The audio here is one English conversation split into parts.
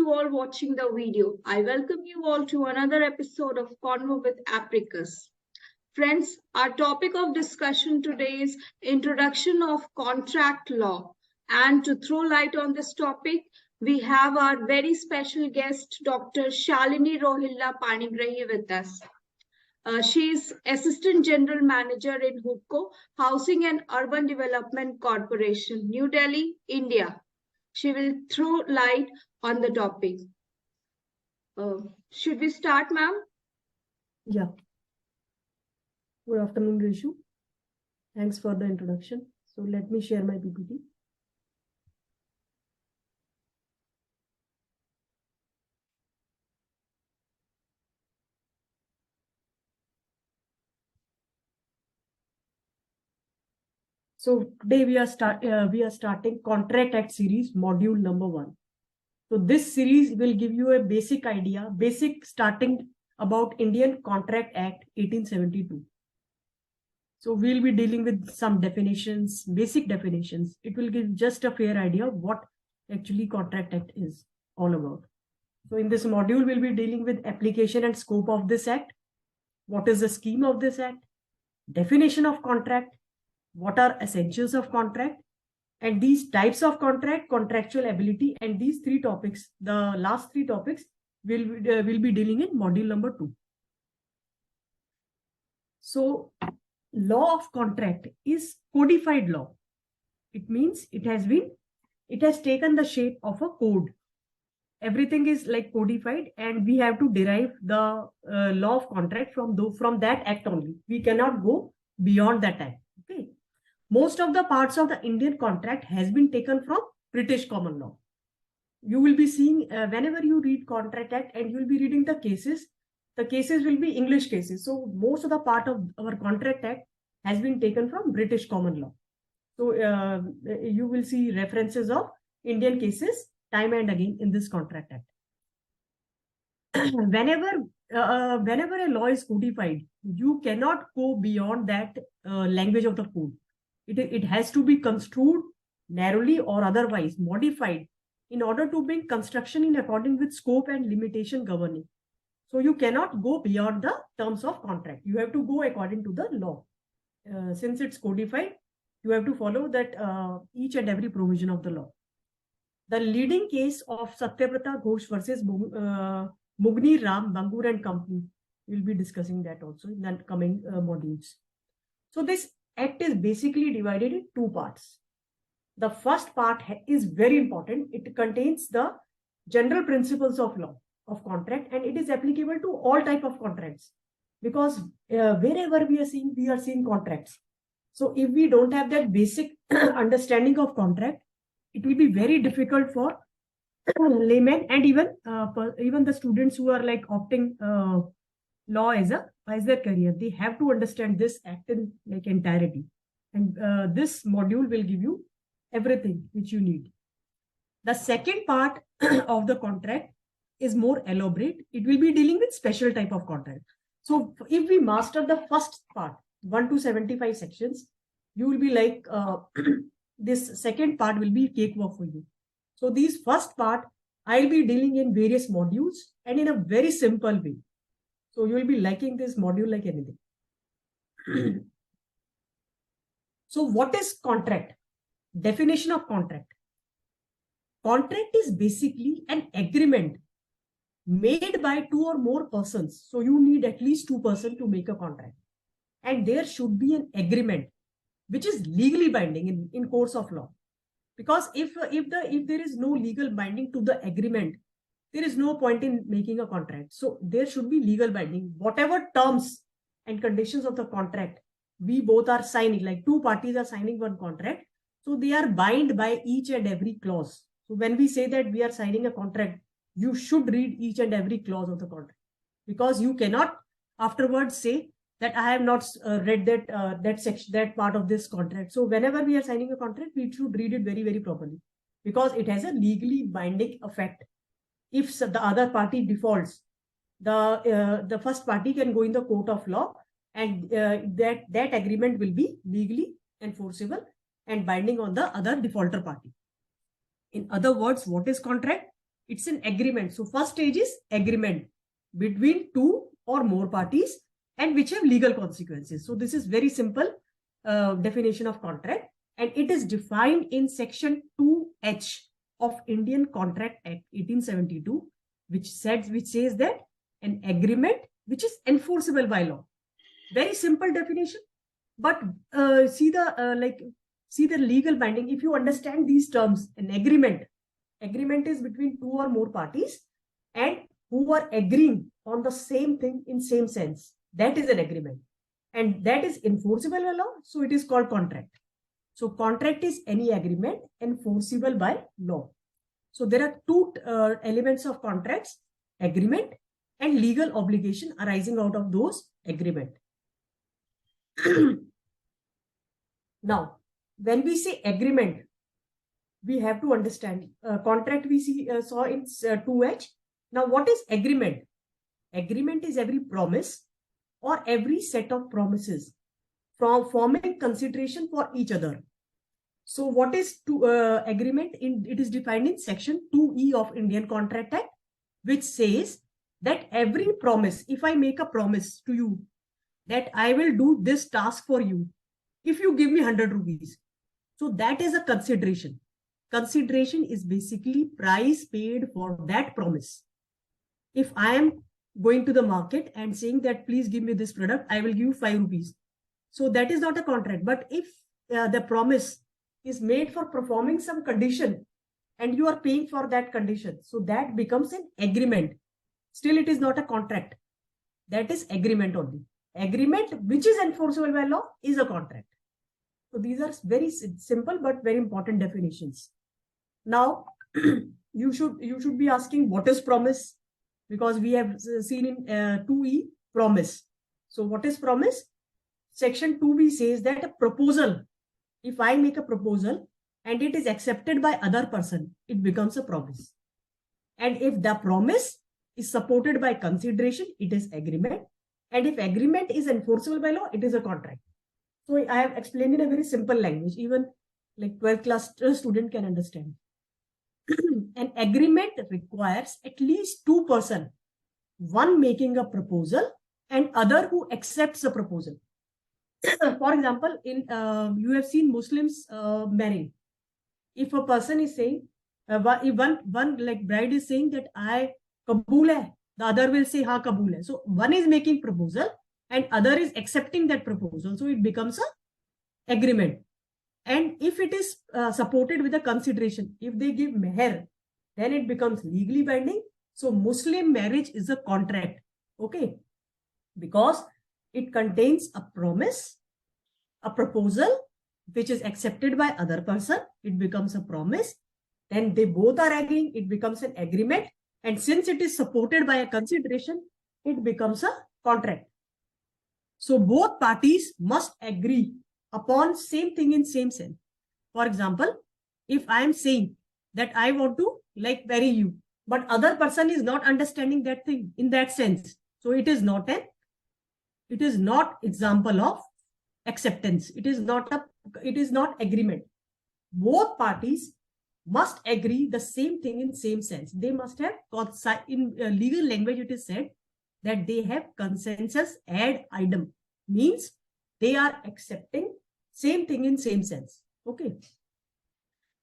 you all watching the video. I welcome you all to another episode of Convo with Apricus. Friends, our topic of discussion today is introduction of contract law. And to throw light on this topic, we have our very special guest, Dr. Shalini Rohilla Panigrahi with us. She is Assistant General Manager in HUDCO, Housing and Urban Development Corporation, New Delhi, India. She will throw light on the topic. Should we start, ma'am? Yeah. Good afternoon, Rishu. Thanks for the introduction. So let me share my PPT. So today we are starting Contract Act series module number 1. So this series will give you a basic idea, basic starting about Indian Contract Act 1872. So we'll be dealing with some definitions, basic definitions. It will give just a fair idea of what actually Contract Act is all about. So in this module, we'll be dealing with application and scope of this act. What is the scheme of this act? Definition of contract. What are essentials of contract? And these types of contract, contractual ability, and these 3 topics, the last 3 topics, we'll be dealing in module number 2. So law of contract is codified law. It means it has taken the shape of a code. Everything is like codified, and we have to derive the law of contract from that act only. We cannot go beyond that act. Okay. Most of the parts of the Indian contract has been taken from British common law. You will be seeing whenever you read Contract Act and you will be reading the cases will be English cases. So most of the part of our Contract Act has been taken from British common law. So you will see references of Indian cases time and again in this Contract Act. Whenever a law is codified, you cannot go beyond that language of the code. It has to be construed narrowly or otherwise modified in order to bring construction in accordance with scope and limitation governing. So you cannot go beyond the terms of contract. You have to go according to the law. Since it's codified, you have to follow that each and every provision of the law. The leading case of Satyavrata Ghosh versus Mugni Ram Bangur and Company, we'll be discussing that also in the coming modules. So this act is basically divided in 2 parts. The first part is very important. It contains the general principles of law of contract, and it is applicable to all type of contracts, because wherever we are seeing contracts. So if we don't have that basic understanding of contract, it will be very difficult for laymen and even the students who are like opting law as their career. They have to understand this act in like entirety, and this module will give you everything which you need. The second part of the contract is more elaborate. It will be dealing with special type of contract. So if we master the first part, 1 to 75 sections, you will be like this second part will be cakewalk for you. So these first part, I'll be dealing in various modules and in a very simple way. So you will be liking this module like anything. So what is contract? Definition of contract. Contract is basically an agreement made by 2 or more persons. So you need at least 2 persons to make a contract. And there should be an agreement which is legally binding in course of law. Because if there is no legal binding to the agreement, there is no point in making a contract. So there should be legal binding. Whatever terms and conditions of the contract we both are signing, like 2 parties are signing one contract, so they are bound by each and every clause. So when we say that we are signing a contract, you should read each and every clause of the contract, because you cannot afterwards say that I have not read that part of this contract. So whenever we are signing a contract, we should read it very, very properly, because it has a legally binding effect. If the other party defaults, the first party can go in the court of law, and that agreement will be legally enforceable and binding on the other defaulter party. In other words, what is contract? It's an agreement. So first stage is agreement between two or more parties and which have legal consequences. So this is very simple definition of contract, and it is defined in section 2H of Indian Contract Act 1872, which says that an agreement which is enforceable by law. Very simple definition, but see the legal binding. If you understand these terms, an agreement is between two or more parties and who are agreeing on the same thing in same sense. That is an agreement, and that is enforceable by law. So it is called contract. So contract is any agreement enforceable by law. So there are two elements of contracts: agreement and legal obligation arising out of those agreement. Now, when we say agreement, we have to understand contract we saw in 2H. Now, what is agreement? Agreement is every promise or every set of promises from forming consideration for each other. So what is agreement? It is defined in section 2E of Indian Contract Act, which says that every promise, if I make a promise to you that I will do this task for you if you give me 100 rupees, so that is a consideration. Consideration is basically price paid for that promise. If I am going to the market and saying that please give me this product, I will give you 5 rupees. So that is not a contract. But if the promise is made for performing some condition and you are paying for that condition, so that becomes an agreement. Still, it is not a contract. That is agreement only. Agreement which is enforceable by law is a contract. So these are very simple but very important definitions. Now, you should be asking what is promise, because we have seen in 2E promise. So what is promise? Section 2B says that a proposal, if I make a proposal and it is accepted by other person, it becomes a promise. And if the promise is supported by consideration, it is agreement. And if agreement is enforceable by law, it is a contract. So I have explained in a very simple language, even like 12th class student can understand. An agreement requires at least two persons, one making a proposal and other who accepts the proposal. For example, in you have seen Muslims marrying. If a person is saying, if one like bride is saying that I kabul hai, the other will say ha kabul hai. So one is making proposal and other is accepting that proposal. So it becomes a agreement. And if it is supported with a consideration, if they give meher, then it becomes legally binding. So Muslim marriage is a contract, okay? Because it contains a promise, a proposal, which is accepted by other person, it becomes a promise. Then they both are agreeing, it becomes an agreement. And since it is supported by a consideration, it becomes a contract. So both parties must agree upon same thing in same sense. For example, if I am saying that I want to like marry you, but other person is not understanding that thing in that sense, so it is not example of acceptance. It is not agreement. Both parties must agree the same thing in same sense. They must have, in legal language it is said that they have consensus ad idem, means they are accepting same thing in same sense. Okay.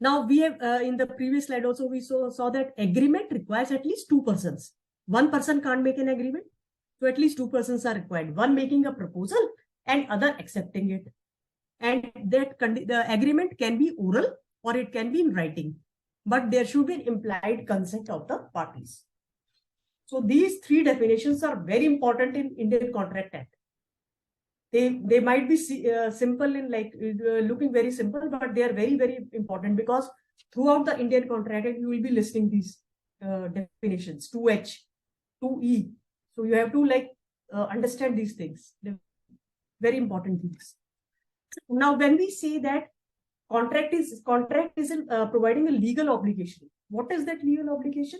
Now we have in the previous slide also we saw that agreement requires at least two persons. One person can't make an agreement. So at least two persons are required. One making a proposal and other accepting it. And that the agreement can be oral or it can be in writing. But there should be an implied consent of the parties. So these three definitions are very important in Indian Contract Act. They might be simple in like looking very simple, but they are very, very important because throughout the Indian Contract Act, you will be listing these definitions, 2H, 2E. So you have to like understand these things. They're very important things. Now, when we say that contract is providing a legal obligation, what is that legal obligation?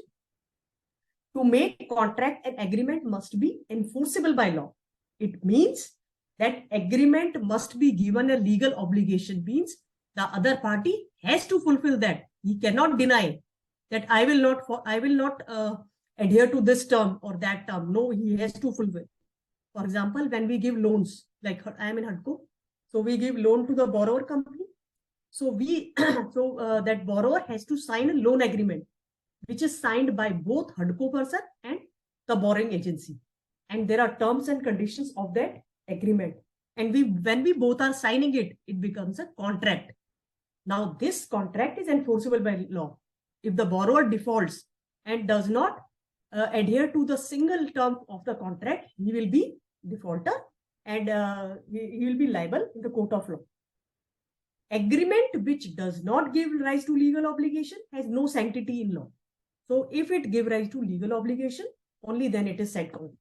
To make contract, an agreement must be enforceable by law. It means that agreement must be given a legal obligation, means the other party has to fulfill that. He cannot deny. that I will not adhere to this term or that term. No, he has to fulfill. For example, when we give loans, like I am in HUDCO, so we give loan to the borrower company. So that borrower has to sign a loan agreement, which is signed by both HUDCO person and the borrowing agency. And there are terms and conditions of that agreement. And when we both are signing it, it becomes a contract. Now, this contract is enforceable by law. If the borrower defaults and does not adhere to the single term of the contract, he will be defaulter and he will be liable in the court of law. Agreement which does not give rise to legal obligation has no sanctity in law. So if it gives rise to legal obligation, only then it is said contract.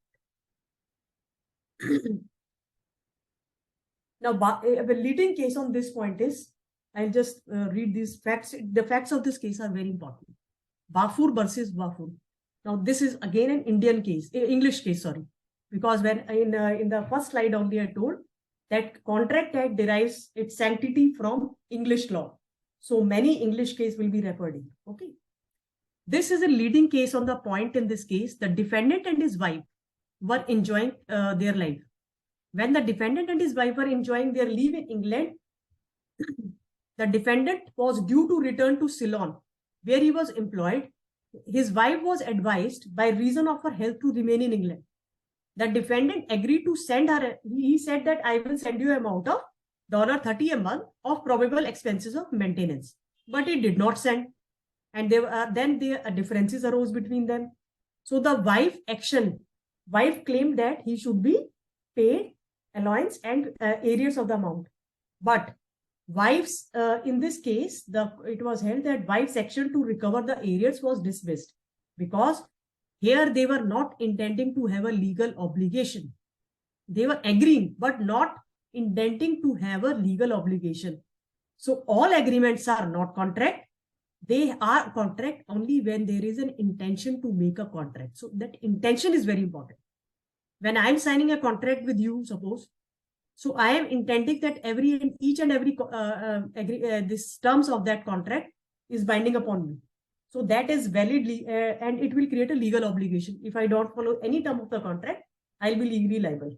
Now, the leading case on this point is, I'll just read these facts. The facts of this case are very important. Bafur versus Bafur. Now, this is again an Indian case, English case, sorry. Because when in the first slide only I told that Contract Act derives its sanctity from English law. So many English case will be referred in. Okay. This is a leading case on the point. In this case, the defendant and his wife were enjoying their life. When the defendant and his wife were enjoying their leave in England, the defendant was due to return to Ceylon, where he was employed. His wife was advised by reason of her health to remain in England. The defendant agreed to send her, he said that I will send you an amount of $30 a month of probable expenses of maintenance. But he did not send. And then differences arose between them. So the wife claimed that he should be paid allowance and arrears of the amount. But wife's, in this case, it was held that wife's action to recover the arrears was dismissed because here they were not intending to have a legal obligation. They were agreeing, but not intending to have a legal obligation. So all agreements are not contract. They are contract only when there is an intention to make a contract. So that intention is very important. When I am signing a contract with you, suppose, so I am intending that each and every this terms of that contract is binding upon me. So that is validly, and it will create a legal obligation. If I don't follow any term of the contract, I'll be legally liable.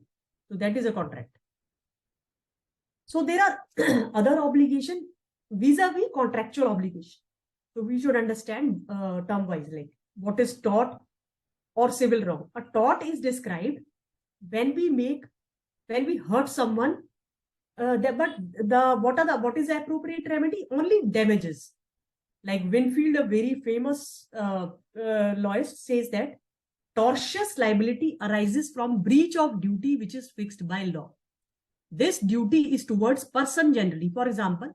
So that is a contract. So there are other obligations vis-a-vis contractual obligation. So we should understand term-wise, like what is tort or civil wrong. A tort is described when we hurt someone. What is the appropriate remedy? Only damages. Like Winfield, a very famous lawyer, says that tortious liability arises from breach of duty which is fixed by law. This duty is towards person generally. For example,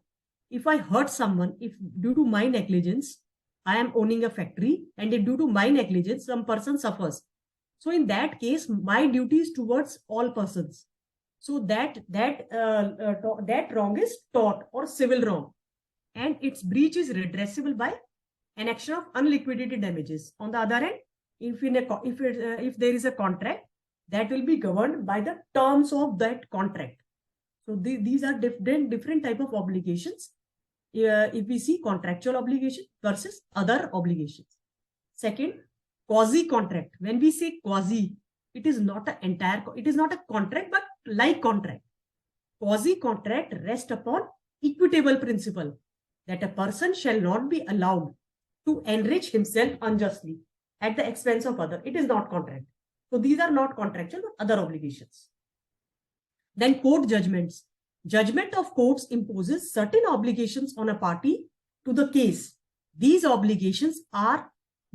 if I hurt someone, if due to my negligence, I am owning a factory, and if due to my negligence, some person suffers. So in that case, my duty is towards all persons. So that wrong is tort or civil wrong, and its breach is redressable by an action of unliquidated damages. On the other hand, if there is a contract, that will be governed by the terms of that contract. So these are different type of obligations. If we see contractual obligation versus other obligations. Second, quasi-contract. When we say quasi, it is not a contract, but like contract. Quasi-contract rests upon equitable principle that a person shall not be allowed to enrich himself unjustly at the expense of other. It is not contract. So these are not contractual, but other obligations. Then court judgments. Judgment of courts imposes certain obligations on a party to the case. These obligations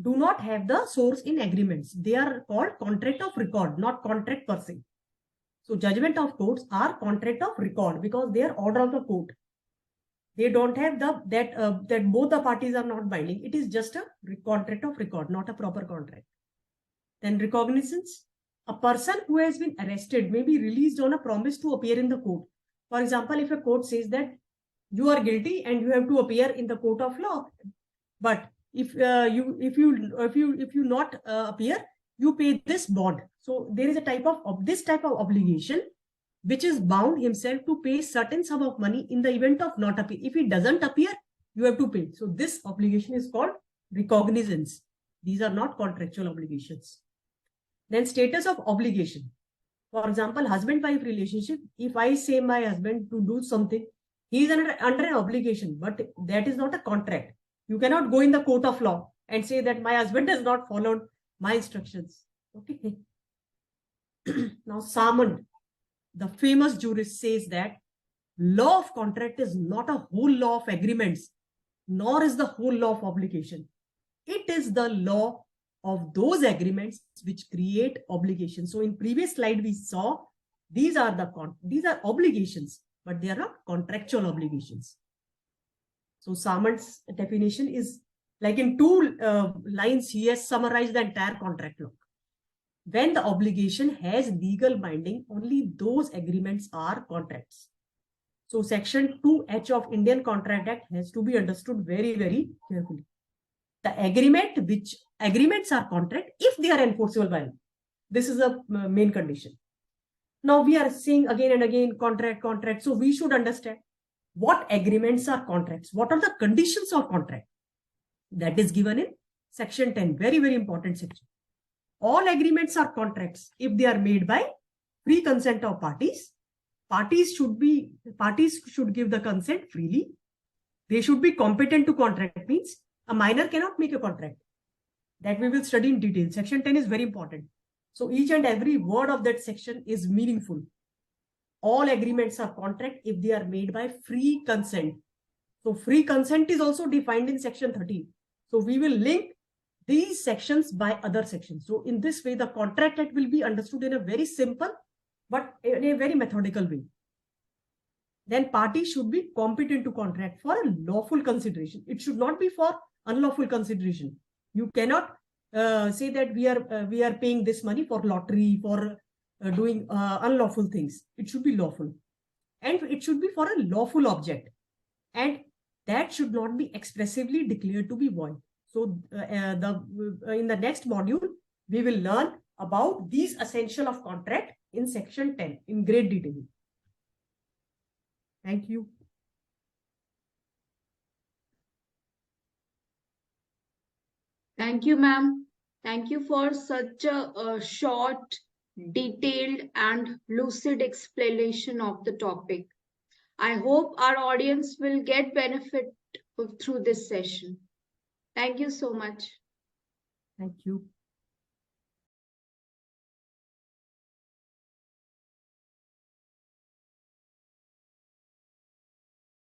do not have the source in agreements. They are called contract of record, not contract per se. So judgment of courts are contract of record because they are order of the court. They don't have that both the parties are not binding. It is just a contract of record, not a proper contract. Then recognizance. A person who has been arrested may be released on a promise to appear in the court. For example, if a court says that you are guilty and you have to appear in the court of law, but if you not appear, you pay this bond. So there is a type of this type of obligation which is bound himself to pay certain sum of money in the event of not appear. If he doesn't appear, you have to pay. So this obligation is called recognizance. These are not contractual obligations. Then status of obligation. For example, husband-wife relationship. If I say my husband to do something, he is under an obligation, but that is not a contract. You cannot go in the court of law and say that my husband has not followed my instructions. Okay. Now, Samand, the famous jurist, says that law of contract is not a whole law of agreements, nor is the whole law of obligation. It is the law of those agreements which create obligations. So in previous slide, we saw these are obligations, but they are not contractual obligations. So Samant's definition is like in two lines, he has summarized the entire contract law. When the obligation has legal binding, only those agreements are contracts. So section 2H of Indian Contract Act has to be understood very, very carefully. The agreements are contract if they are enforceable by law. This is a main condition. Now we are seeing again and again contract. So we should understand what agreements are contracts. What are the conditions of contract? That is given in section 10. Very, very important section. All agreements are contracts if they are made by free consent of parties. Parties should give the consent freely. They should be competent to contract. Means a minor cannot make a contract. That we will study in detail. Section 10 is very important. So each and every word of that section is meaningful. All agreements are contract if they are made by free consent. So free consent is also defined in section 13. So we will link these sections by other sections. So in this way, the Contract Act will be understood in a very simple, but in a very methodical way. Then parties should be competent to contract for a lawful consideration. It should not be for unlawful consideration. You cannot say that we are paying this money for lottery, for doing unlawful things. It should be lawful, and it should be for a lawful object, and that should not be expressively declared to be void. So in the next module, we will learn about these essential of contract in section 10 in great detail. Thank you. Thank you, ma'am. Thank you for such a short, detailed, and lucid explanation of the topic. I hope our audience will get benefit through this session. Thank you so much. Thank you.